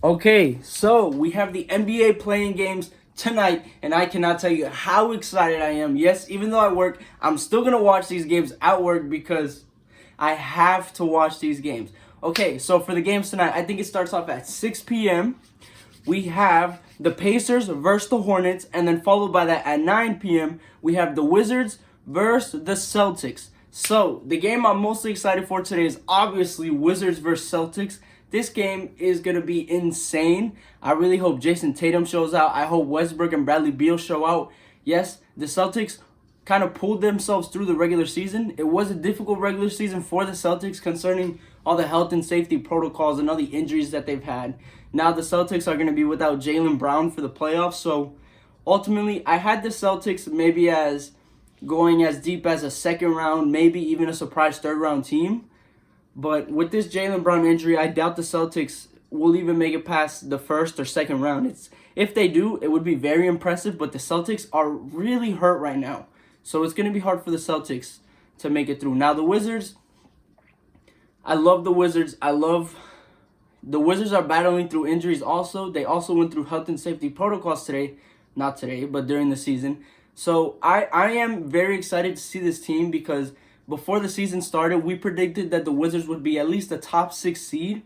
Okay, so we have the NBA playing games tonight, and I cannot tell you how excited I am. Yes, even though I work, I'm still going to watch these games at work because I have to watch these games. Okay, so for the games tonight, I think it starts off at 6 p.m. We have the Pacers versus the Hornets, and then followed by that at 9 p.m., we have the Wizards versus the Celtics. So, the game I'm mostly excited for today is obviously Wizards versus Celtics. This game is going to be insane. I really hope Jason Tatum shows out. I hope Westbrook and Bradley Beal show out. Yes, the Celtics kind of pulled themselves through the regular season. It was a difficult regular season for the Celtics concerning all the health and safety protocols and all the injuries that they've had. Now the Celtics are going to be without Jaylen Brown for the playoffs. So ultimately, I had the Celtics maybe as going as deep as a second round, maybe even a surprise third round team. But with this Jaylen Brown injury, I doubt the Celtics will even make it past the first or second round. If they do, it would be very impressive, but the Celtics are really hurt right now. So it's going to be hard for the Celtics to make it through. Now the Wizards, I love the Wizards. The Wizards are battling through injuries also. They also went through health and safety protocols today. Not today, but during the season. So I am very excited to see this team because before the season started, we predicted that the Wizards would be at least a top 6 seed.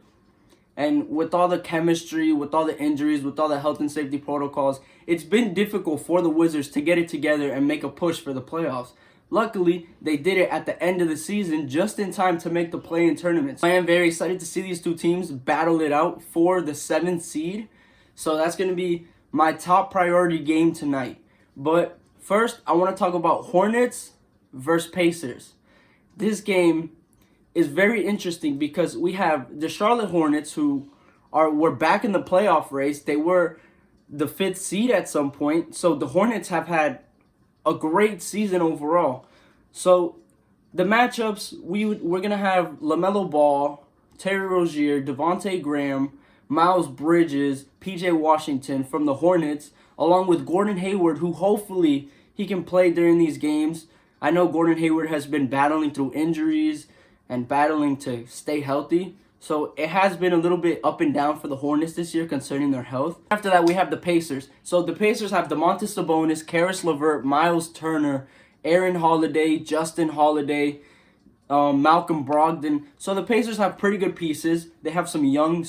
And with all the chemistry, with all the injuries, with all the health and safety protocols, it's been difficult for the Wizards to get it together and make a push for the playoffs. Luckily, they did it at the end of the season just in time to make the play-in tournaments. I am very excited to see these two teams battle it out for the 7th seed. So that's going to be my top priority game tonight. But first, I want to talk about Hornets versus Pacers. This game is very interesting because we have the Charlotte Hornets who were back in the playoff race. They were the 5th seed at some point. So the Hornets have had a great season overall. So the matchups, we're going to have LaMelo Ball, Terry Rozier, Devontae Graham, Miles Bridges, PJ Washington from the Hornets, along with Gordon Hayward, who hopefully he can play during these games. I know Gordon Hayward has been battling through injuries and battling to stay healthy. So it has been a little bit up and down for the Hornets this year concerning their health. After that, we have the Pacers. So the Pacers have DeMontis Sabonis, Karis LeVert, Miles Turner, Aaron Holiday, Justin Holiday, Malcolm Brogdon. So the Pacers have pretty good pieces. They have some young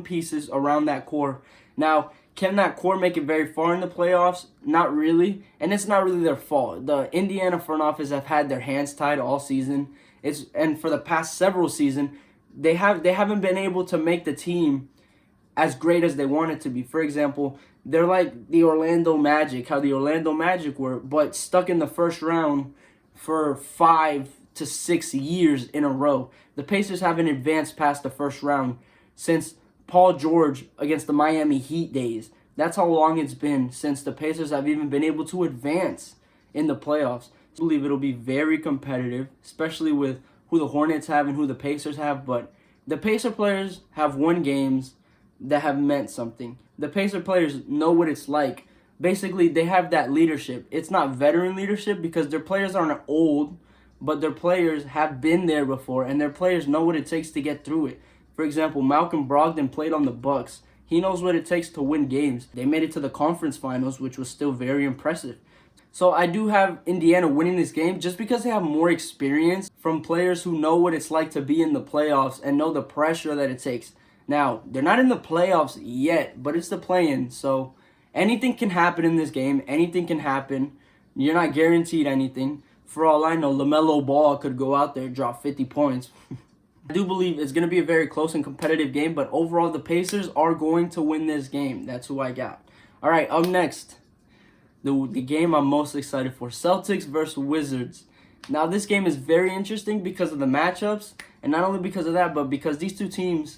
pieces around that core. Now, can that core make it very far in the playoffs? Not really. And it's not really their fault. The Indiana front office have had their hands tied all season. And for the past several seasons, they haven't been able to make the team as great as they want it to be. For example, they're like the Orlando Magic, how the Orlando Magic were, but stuck in the first round for 5 to 6 years in a row. The Pacers haven't advanced past the first round since Paul George against the Miami Heat days. That's how long it's been since the Pacers have even been able to advance in the playoffs. I believe it'll be very competitive, especially with who the Hornets have and who the Pacers have. But the Pacer players have won games that have meant something. The Pacer players know what it's like. Basically, they have that leadership. It's not veteran leadership because their players aren't old, but their players have been there before, and their players know what it takes to get through it. For example, Malcolm Brogdon played on the Bucks. He knows what it takes to win games. They made it to the conference finals, which was still very impressive. So I do have Indiana winning this game just because they have more experience from players who know what it's like to be in the playoffs and know the pressure that it takes. Now, they're not in the playoffs yet, but it's the play-in. So anything can happen in this game. Anything can happen. You're not guaranteed anything. For all I know, LaMelo Ball could go out there and drop 50 points. I do believe it's going to be a very close and competitive game, but overall the Pacers are going to win this game. That's who I got. All right, up next, the game I'm most excited for, Celtics versus Wizards. Now, this game is very interesting because of the matchups, and not only because of that, but because these two teams,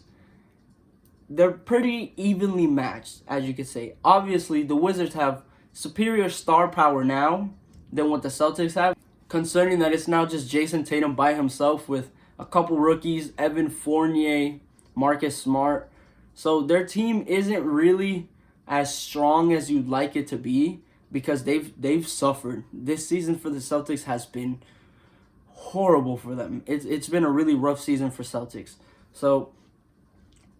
they're pretty evenly matched, as you could say. Obviously, the Wizards have superior star power now than what the Celtics have, concerning that it's now just Jason Tatum by himself with a couple rookies, Evan Fournier, Marcus Smart. So their team isn't really as strong as you'd like it to be because they've suffered. This season for the Celtics has been horrible for them. It's been a really rough season for Celtics. So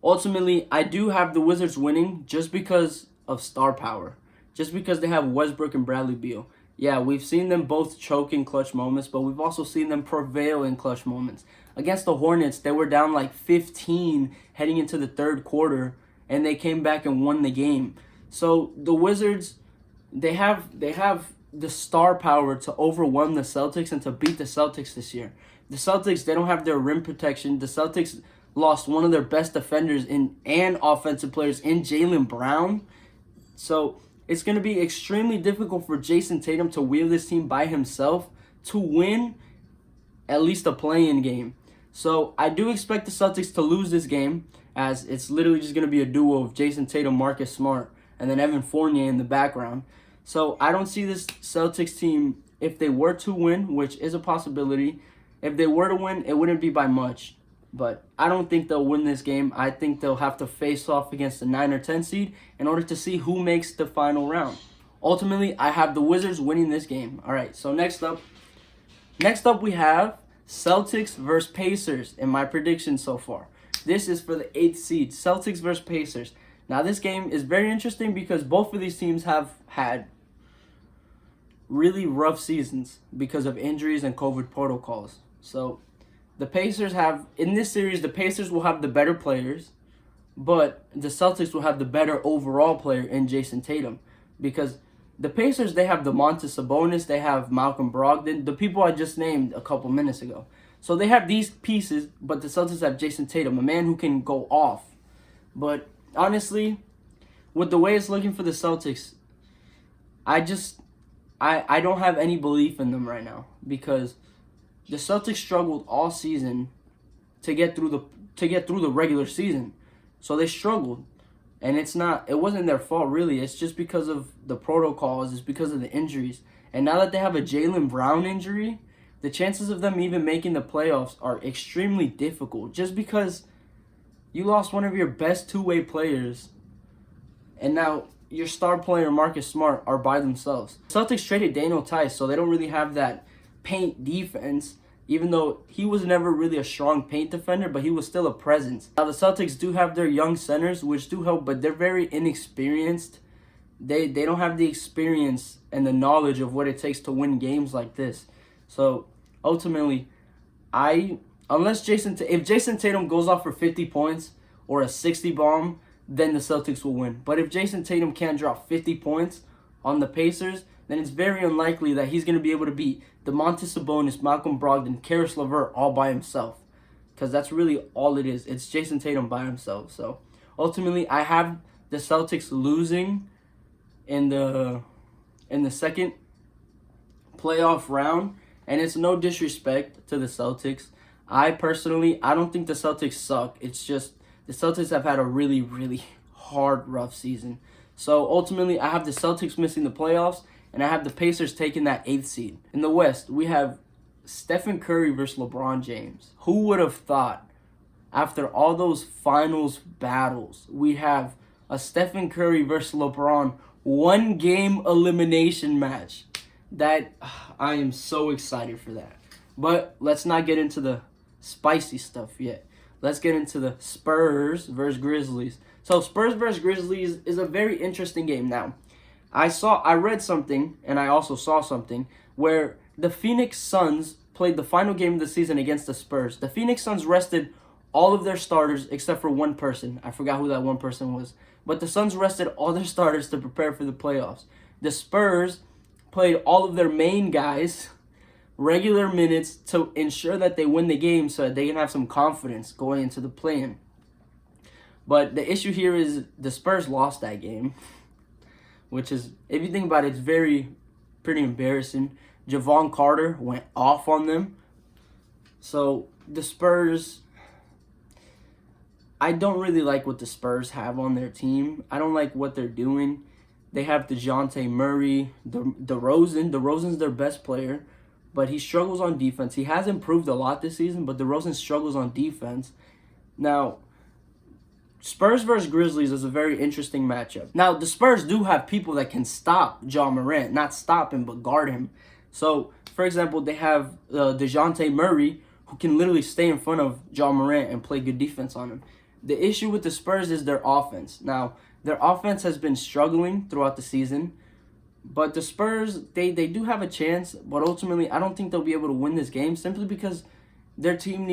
Ultimately, I do have the Wizards winning just because of star power. Just because they have Westbrook and Bradley Beal. Yeah, we've seen them both choke in clutch moments, but we've also seen them prevail in clutch moments. Against the Hornets, they were down like 15 heading into the third quarter, and they came back and won the game. So the Wizards, they have the star power to overwhelm the Celtics and to beat the Celtics this year. The Celtics, they don't have their rim protection. The Celtics lost one of their best defenders and offensive players in Jaylen Brown. So it's going to be extremely difficult for Jason Tatum to wheel this team by himself to win at least a play-in game. So I do expect the Celtics to lose this game, as it's literally just going to be a duo of Jason Tatum, Marcus Smart, and then Evan Fournier in the background. So I don't see this Celtics team, if they were to win, which is a possibility, if they were to win, it wouldn't be by much. But I don't think they'll win this game. I think they'll have to face off against the 9 or 10 seed in order to see who makes the final round. Ultimately, I have the Wizards winning this game. All right, so next up we have Celtics versus Pacers in my prediction so far. This is for the 8th seed, Celtics versus Pacers. Now, this game is very interesting because both of these teams have had really rough seasons because of injuries and COVID protocols. So the Pacers have, in this series, the Pacers will have the better players, but the Celtics will have the better overall player in Jason Tatum. Because the Pacers, they have Domantas Sabonis, they have Malcolm Brogdon, the people I just named a couple minutes ago. So they have these pieces, but the Celtics have Jason Tatum, a man who can go off. But honestly, with the way it's looking for the Celtics, I don't have any belief in them right now, because the Celtics struggled all season to get through the regular season. So they struggled. And it wasn't their fault really. It's just because of the protocols, it's because of the injuries. And now that they have a Jaylen Brown injury, the chances of them even making the playoffs are extremely difficult. Just because you lost one of your best two-way players, and now your star player Marcus Smart are by themselves. Celtics traded Daniel Tice, so they don't really have that paint defense, even though he was never really a strong paint defender, but he was still a presence. Now, the Celtics do have their young centers, which do help, but they're very inexperienced. They don't have the experience and the knowledge of what it takes to win games like this. So, ultimately, if Jason Tatum goes off for 50 points or a 60 bomb, then the Celtics will win. But if Jason Tatum can't drop 50 points on the Pacers, then it's very unlikely that he's going to be able to beat Domantas Sabonis, Malcolm Brogdon, Karis LeVert all by himself. Because that's really all it is. It's Jason Tatum by himself. So, ultimately, I have the Celtics losing in the second playoff round. And it's no disrespect to the Celtics. I don't think the Celtics suck. It's just the Celtics have had a really, really hard, rough season. So, ultimately, I have the Celtics missing the playoffs, and I have the Pacers taking that 8th seed. In the West, we have Stephen Curry versus LeBron James. Who would have thought, after all those finals battles, we have a Stephen Curry versus LeBron one-game elimination match? That I am so excited for that. But let's not get into the spicy stuff yet. Let's get into the Spurs versus Grizzlies. So Spurs versus Grizzlies is a very interesting game. Now, I read something, and I also saw something, where the Phoenix Suns played the final game of the season against the Spurs. The Phoenix Suns rested all of their starters except for one person. I forgot who that one person was. But the Suns rested all their starters to prepare for the playoffs. The Spurs played all of their main guys regular minutes to ensure that they win the game so that they can have some confidence going into the play-in. But the issue here is the Spurs lost that game, which is, if you think about it, it's pretty embarrassing. Javon Carter went off on them. So the Spurs, I don't really like what the Spurs have on their team. I don't like what they're doing. They have DeJounte Murray, DeRozan. DeRozan's their best player, but he struggles on defense. He has improved a lot this season, but DeRozan struggles on defense. Now, Spurs versus Grizzlies is a very interesting matchup. Now, the Spurs do have people that can stop Ja Morant. Not stop him, but guard him. So, for example, they have DeJounte Murray, who can literally stay in front of Ja Morant and play good defense on him. The issue with the Spurs is their offense. Now, their offense has been struggling throughout the season, but the Spurs, they do have a chance, but ultimately I don't think they'll be able to win this game simply because their team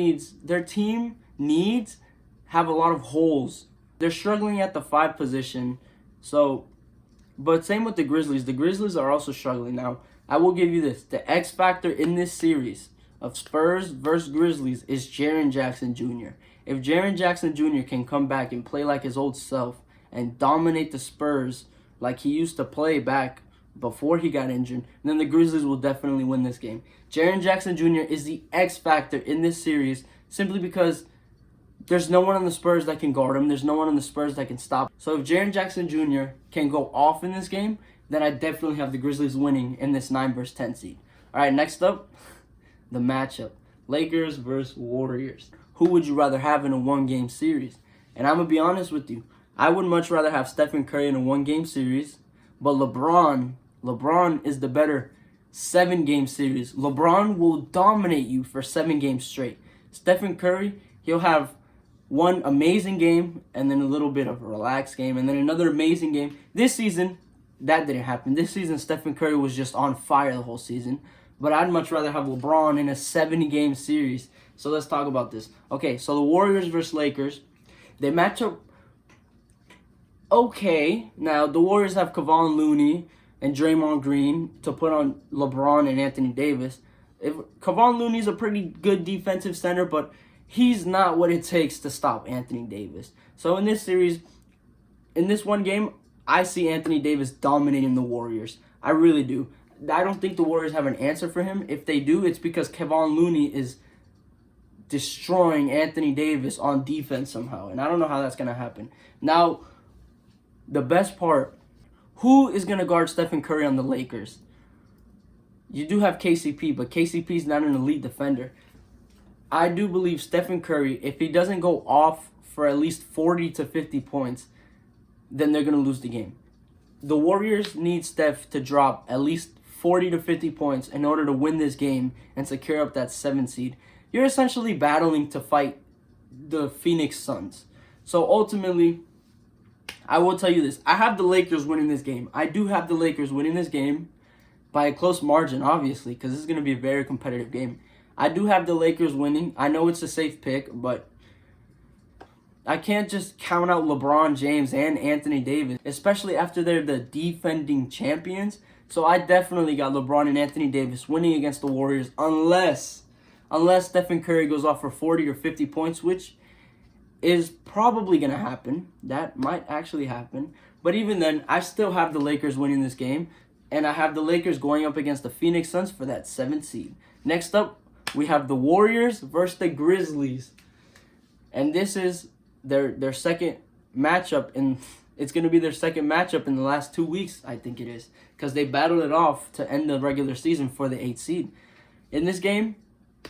needs have a lot of holes. They're struggling at the 5 position. So, but same with the Grizzlies. The Grizzlies are also struggling. Now, I will give you this. The X factor in this series of Spurs versus Grizzlies is Jaren Jackson Jr. If Jaren Jackson Jr. can come back and play like his old self and dominate the Spurs like he used to play back before he got injured, then the Grizzlies will definitely win this game. Jaren Jackson Jr. is the X factor in this series simply because there's no one on the Spurs that can guard him. There's no one on the Spurs that can stop. So if Jaren Jackson Jr. can go off in this game, then I definitely have the Grizzlies winning in this 9 versus 10 seed. All right, next up, the matchup. Lakers versus Warriors. Who would you rather have in a 1-game series? And I'm going to be honest with you. I would much rather have Stephen Curry in a 1-game series, but LeBron is the better 7-game series. LeBron will dominate you for 7 games straight. Stephen Curry, he'll have one amazing game and then a little bit of a relaxed game and then another amazing game. This season, that didn't happen. This season, Stephen Curry was just on fire the whole season. But I'd much rather have LeBron in a 70-game series. So let's talk about this. Okay, so the Warriors versus Lakers. They match up okay. Now, the Warriors have Kevon Looney and Draymond Green to put on LeBron and Anthony Davis. Kevon Looney's a pretty good defensive center, but he's not what it takes to stop Anthony Davis. So in this series, in this 1 game, I see Anthony Davis dominating the Warriors. I really do. I don't think the Warriors have an answer for him. If they do, it's because Kevon Looney is destroying Anthony Davis on defense somehow. And I don't know how that's going to happen. Now, the best part, who is going to guard Stephen Curry on the Lakers? You do have KCP, but KCP's not an elite defender. I do believe Stephen Curry, if he doesn't go off for at least 40 to 50 points, then they're going to lose the game. The Warriors need Steph to drop at least 40 to 50 points in order to win this game and secure up that 7 seed. You're essentially battling to fight the Phoenix Suns. So ultimately, I will tell you this. I have the Lakers winning this game. I do have the Lakers winning this game by a close margin, obviously, because this is going to be a very competitive game. I do have the Lakers winning. I know it's a safe pick, but I can't just count out LeBron James and Anthony Davis, especially after they're the defending champions. So I definitely got LeBron and Anthony Davis winning against the Warriors unless Stephen Curry goes off for 40 or 50 points, which is probably going to happen. That might actually happen. But even then, I still have the Lakers winning this game, and I have the Lakers going up against the Phoenix Suns for that 7th seed. Next up, we have the Warriors versus the Grizzlies. And this is their second matchup, and it's going to be their second matchup in the last 2 weeks, I think it is, because they battled it off to end the regular season for the 8th seed. In this game,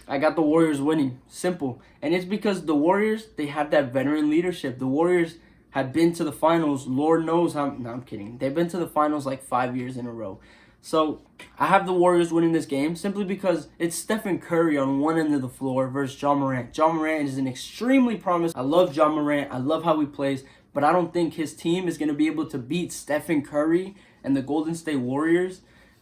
I got the Warriors winning. Simple. And it's because the Warriors, they have that veteran leadership. The Warriors have been to the finals, Lord knows how. No, I'm kidding. They've been to the finals like 5 years in a row. So I have the Warriors winning this game simply because it's Stephen Curry on one end of the floor versus Ja Morant. Ja Morant is an extremely promising. I love Ja Morant. I love how he plays. But I don't think his team is going to be able to beat Stephen Curry and the Golden State Warriors.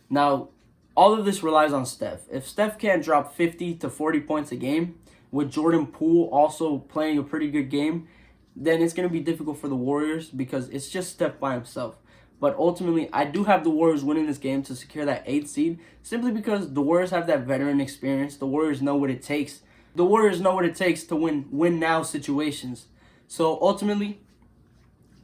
Now, all of this relies on Steph. If Steph can't drop 50 to 40 points a game, with Jordan Poole also playing a pretty good game, then it's going to be difficult for the Warriors because it's just Steph by himself. But ultimately, I do have the Warriors winning this game to secure that 8th seed simply because the Warriors have that veteran experience. The Warriors know what it takes. The Warriors know what it takes to win now situations. So ultimately,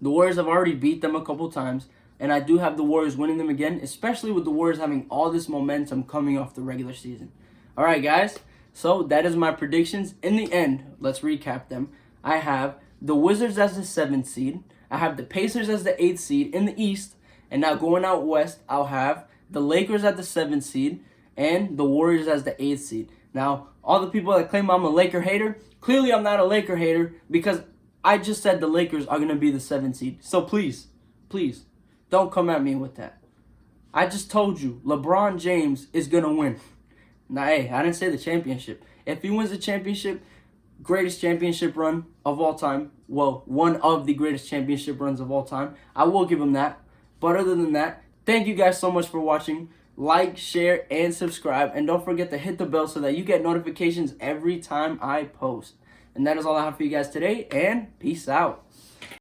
the Warriors have already beat them a couple times, and I do have the Warriors winning them again, especially with the Warriors having all this momentum coming off the regular season. All right, guys. So that is my predictions. In the end, let's recap them. I have the Wizards as the 7th seed. I have the Pacers as the 8th seed in the East. And now going out West, I'll have the Lakers at the 7th seed and the Warriors as the 8th seed. Now, all the people that claim I'm a Laker hater, clearly I'm not a Laker hater because I just said the Lakers are going to be the 7th seed. So please, don't come at me with that. I just told you, LeBron James is going to win. Now, hey, I didn't say the championship. If he wins the championship, greatest championship run of all time. Well, one of the greatest championship runs of all time. I will give him that. But other than that, thank you guys so much for watching. Like, share, and subscribe. And don't forget to hit the bell so that you get notifications every time I post. And that is all I have for you guys today. And peace out.